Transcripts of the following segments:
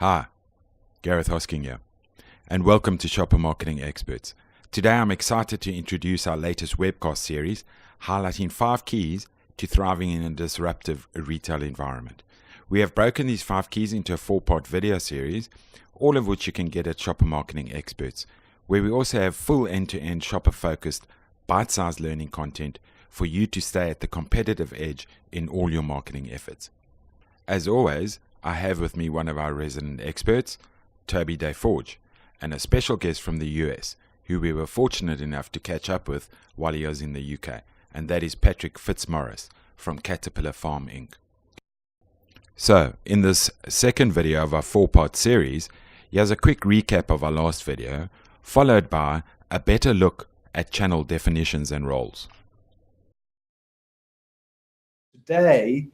Hi, Gareth Hosking here, and welcome to Shopper Marketing Experts. Today I'm excited to introduce our latest webcast series highlighting 5 keys to thriving in a disruptive retail environment. We have broken these 5 keys into a 4-part video series, all of which you can get at Shopper Marketing Experts, where we also have full end-to-end shopper-focused, bite-sized learning content for you to stay at the competitive edge in all your marketing efforts. As always, I have with me one of our resident experts, Toby Desforges, and a special guest from the US, who we were fortunate enough to catch up with while he was in the UK, and that is Patrick Fitzmaurice from Caterpillar Farm Inc. So, in this second video of our 4-part series, here's a quick recap of our last video, followed by a better look at channel definitions and roles. Today,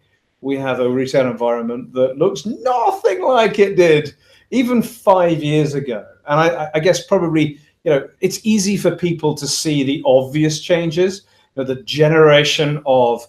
we have a retail environment that looks nothing like it did even 5 years ago. And I guess probably, it's easy for people to see the obvious changes, the generation of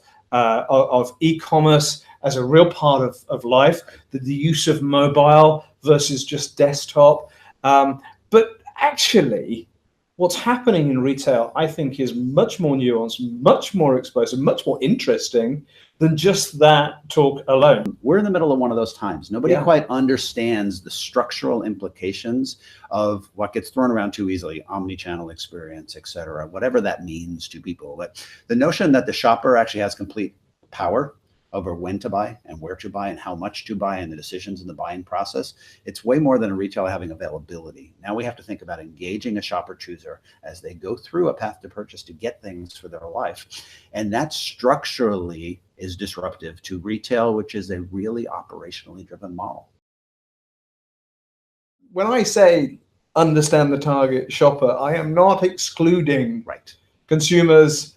e-commerce as a real part of life, the use of mobile versus just desktop. But actually, what's happening in retail, I think, is much more nuanced, much more explosive, much more interesting than just that talk alone. We're in the middle of one of those times. Nobody quite understands the structural implications of what gets thrown around too easily, omni-channel experience, et cetera, whatever that means to people. But the notion that the shopper actually has complete power over when to buy and where to buy and how much to buy and the decisions in the buying process, it's way more than a retailer having availability. Now we have to think about engaging a shopper chooser as they go through a path to purchase to get things for their life. And that structurally is disruptive to retail, which is a really operationally driven model. When I say understand the target shopper, I am not excluding consumers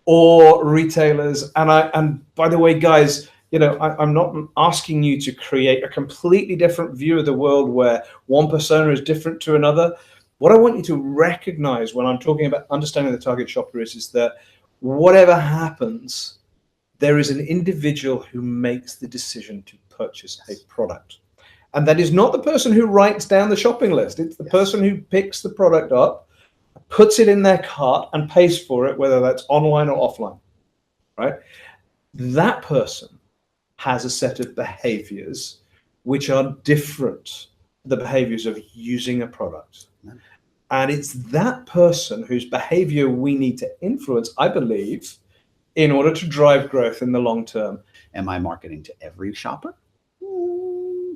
or retailers. And by the way, guys, I'm not asking you to create a completely different view of the world where one persona is different to another. What I want you to recognize when I'm talking about understanding the target shopper is that whatever happens, there is an individual who makes the decision to purchase a product. And that is not the person who writes down the shopping list. It's the person who picks the product up, puts it in their cart and pays for it, whether that's online or offline, right? That person has a set of behaviors which are different, the behaviors of using a product. And it's that person whose behavior we need to influence, I believe, in order to drive growth in the long term. Am I marketing to every shopper?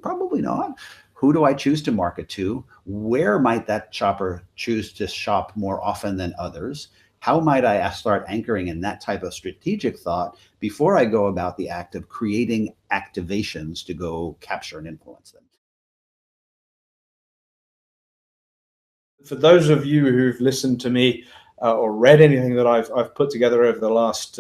Probably not. Who do I choose to market to? Where might that shopper choose to shop more often than others? How might I start anchoring in that type of strategic thought before I go about the act of creating activations to go capture and influence them? For those of you who've listened to me or read anything that I've put together over the last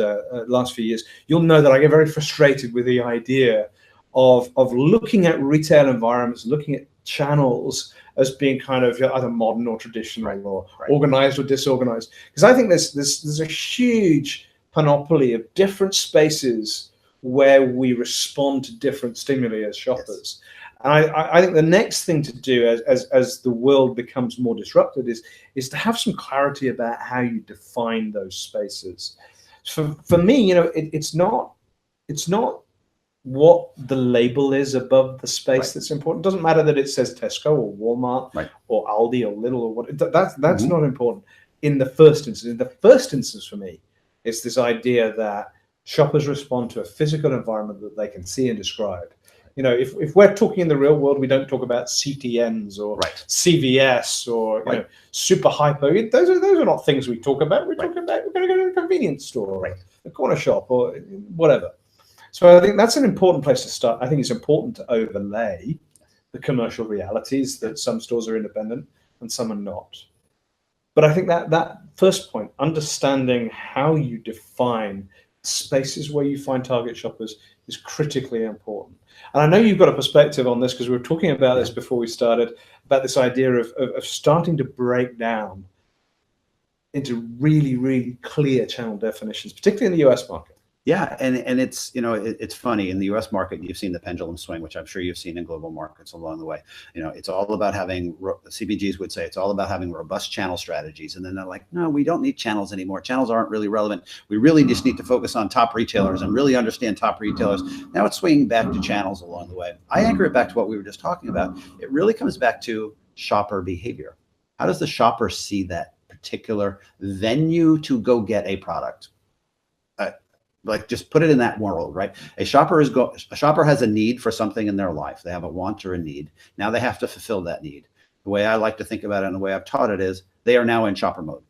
few years, you'll know that I get very frustrated with the idea of looking at retail environments, looking at channels as being kind of either modern or traditional or organized or disorganized. Because I think there's a huge panoply of different spaces where we respond to different stimuli as shoppers. And I think the next thing to do as the world becomes more disrupted is to have some clarity about how you define those spaces. For me, it's not what the label is above the space that's important. It doesn't matter that it says Tesco or Walmart or Aldi or Lidl or what. That's not important in the first instance. In the first instance for me, it's this idea that shoppers respond to a physical environment that they can see and describe. If we're talking in the real world, we don't talk about CTNs or CVS or super hyper. Those are not things we talk about. We're talking about we're going to go to a convenience store or a corner shop or whatever. So I think that's an important place to start. I think it's important to overlay the commercial realities that some stores are independent and some are not. But I think that first point, understanding how you define spaces where you find target shoppers, is critically important. And I know you've got a perspective on this because we were talking about this before we started, about this idea of starting to break down into really, really clear channel definitions, particularly in the US market. Yeah, and it's, it's funny in the U.S. market. You've seen the pendulum swing, which I'm sure you've seen in global markets along the way. It's all about having, CPGs would say it's all about having robust channel strategies, and then they're like, no, we don't need channels anymore. Channels aren't really relevant. We really just need to focus on top retailers and really understand top retailers. Now it's swinging back to channels along the way. I anchor it back to what we were just talking about. It really comes back to shopper behavior. How does the shopper see that particular venue to go get a product? Like, just put it in that world, right? A shopper has a need for something in their life. They have a want or a need. Now they have to fulfill that need. The way I like to think about it and the way I've taught it is they are now in shopper mode.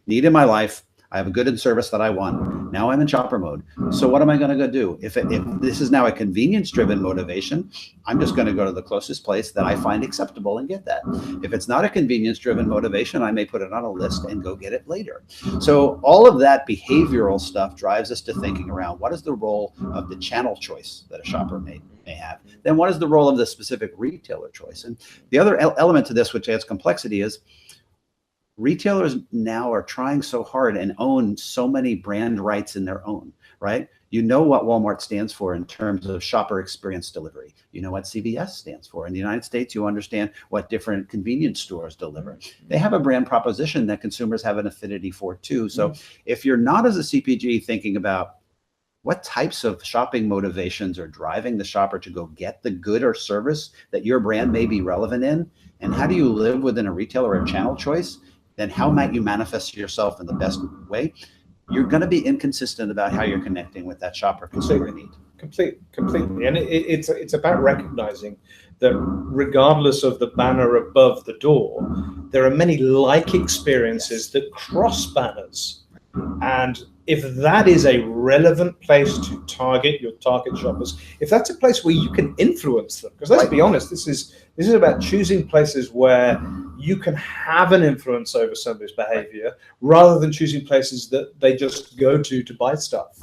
Need in my life. I have a good and service that I want. Now I'm in shopper mode. So what am I going to go do? If this is now a convenience-driven motivation, I'm just going to go to the closest place that I find acceptable and get that. If it's not a convenience-driven motivation, I may put it on a list and go get it later. So all of that behavioral stuff drives us to thinking around what is the role of the channel choice that a shopper may have. Then what is the role of the specific retailer choice? And the other element to this, which adds complexity, is retailers now are trying so hard and own so many brand rights in their own, right? You know what Walmart stands for in terms of shopper experience delivery. You know what CVS stands for. In the United States, you understand what different convenience stores deliver. They have a brand proposition that consumers have an affinity for too. So if you're not, as a CPG, thinking about what types of shopping motivations are driving the shopper to go get the good or service that your brand may be relevant in, and how do you live within a retailer or channel choice, then how might you manifest yourself in the best way? You're going to be inconsistent about how you're connecting with that shopper consumer need. Completely. And it's about recognizing that regardless of the banner above the door, there are many like experiences that cross banners. And if that is a relevant place to target your target shoppers, if that's a place where you can influence them, because let's be honest, this is about choosing places where you can have an influence over somebody's behavior rather than choosing places that they just go to buy stuff.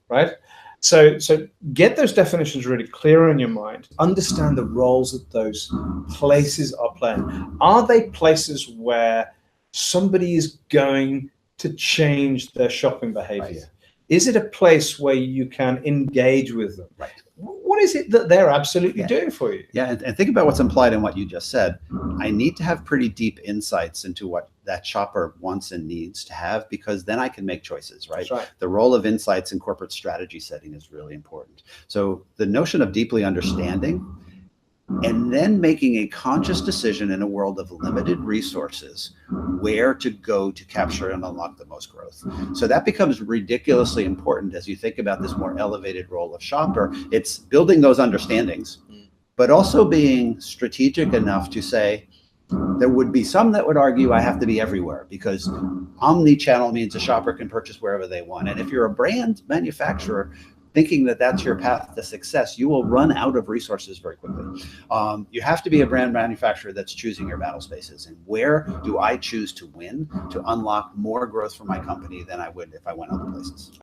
Right. So get those definitions really clear in your mind. Understand the roles that those places are playing. Are they places where somebody is going to change their shopping behavior? Is it a place where you can engage with them? What is it that they're absolutely doing for you? Yeah, and think about what's implied in what you just said. I need to have pretty deep insights into what that shopper wants and needs to have, because then I can make choices, right? The role of insights in corporate strategy setting is really important. So the notion of deeply understanding and then making a conscious decision in a world of limited resources where to go to capture and unlock the most growth. So that becomes ridiculously important as you think about this more elevated role of shopper. It's building those understandings, but also being strategic enough to say, there would be some that would argue I have to be everywhere because omni-channel means a shopper can purchase wherever they want. And if you're a brand manufacturer, thinking that that's your path to success, you will run out of resources very quickly. You have to be a brand manufacturer that's choosing your battle spaces. And where do I choose to win to unlock more growth for my company than I would if I went other places?